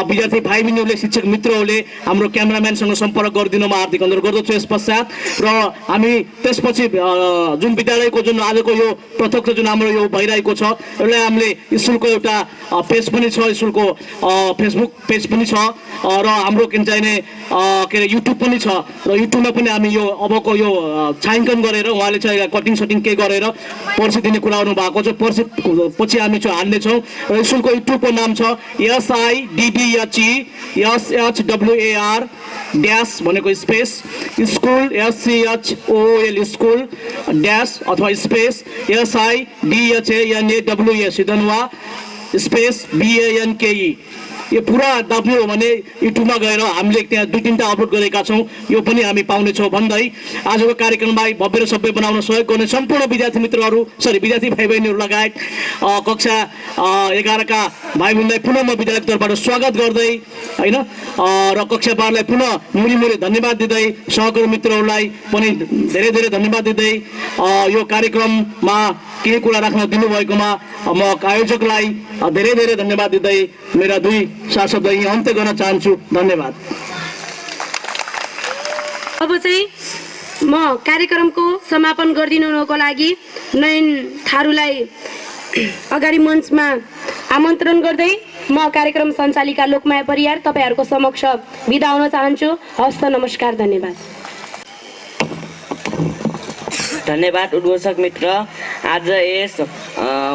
विद्यार्थी भाइ बहिनीहरूले शिक्षक मित्रहरूले हाम्रो क्यामेराम्यानसँग सम्पर्क गरिदिनु म हार्दिक अनुरोध गर्दछु। यस पश्चात र हामी त्यसपछि जुन विद्यालयको जुन आजको यो प्रत्यक्ष जुन हाम्रो यो भइरहेको छ यसलाई हामीले स्कुलको एउटा पेज पनि छ, स्कुलको फेसबुक पेज पनि छ र हाम्रो के चाहिने के अरे युट्युब पनि छ र युट्युबमा पनि हामी यो अबको यो छायाङ्कन गरेर उहाँले चाहिँ कटिङ सटिङ के गरेर पर्सि दिने कुरा आउनु भएको छ। पछि हामी चाहिँ हाल्नेछौँ र स्कुलको युट्युबको नाम छ SIDDHESHWAR ड्यास भनेको space school SCHOOL school dash अथवा स्पेस SIDHANAWA सिधनवा स्पेस BANKE यो पुरा दाब्नु हो भने युट्युबमा गएर हामीले त्यहाँ 2-3टा अपलोड गरेका छौँ, यो पनि हामी पाउनेछौँ भन्दै आजको कार्यक्रमलाई भव्य र सभ्य बनाउन सहयोग गर्ने सम्पूर्ण विद्यार्थी मित्रहरू विद्यार्थी भाइ बहिनीहरू लगायत कक्षा 11 का भाइ बहिनीलाई पुनः म विद्यालयको तर्फबाट स्वागत गर्दै होइन र कक्षा 12 लाई पुनः मुरी धन्यवाद दिँदै सहकर्मी मित्रहरूलाई पनि धेरै धेरै धन्यवाद दिँदै यो कार्यक्रममा केही कुरा राख्न दिनुभएकोमा म आयोजकलाई धेरै धेरै धन्यवाद दिँदै मेरा 2 शब्द यही अन्त्य गर्न चाहन्छु। धन्यवाद। अब चाहिँ म कार्यक्रमको समापन गरिदिनुको लागि नयन थारूलाई अगाडि मञ्चमा आमन्त्रण गर्दै म कार्यक्रम सञ्चालिका लोकमाया परियार तपाईहरूको समक्ष बिदा हुन चाहन्छु। हस्त नमस्कार, धन्यवाद। धन्यवाद उद्घोषक मित्र। आज यस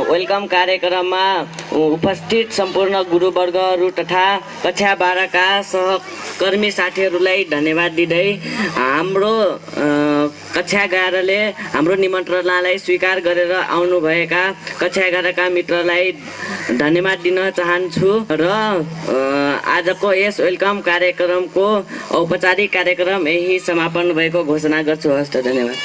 वेलकम कार्यक्रममा उपस्थित सम्पूर्ण गुरुवर्गहरू तथा कक्षा 12 का सहकर्मी साथीहरूलाई धन्यवाद दिँदै हाम्रो कक्षा 11 ले हाम्रो निमन्त्रणालाई स्वीकार गरेर आउनुभएका कक्षा 11 का मित्रलाई धन्यवाद दिन चाहन्छु र आजको यस वेलकम कार्यक्रमको औपचारिक कार्यक्रम यही समापन भएको घोषणा गर्छु। हस्त, धन्यवाद।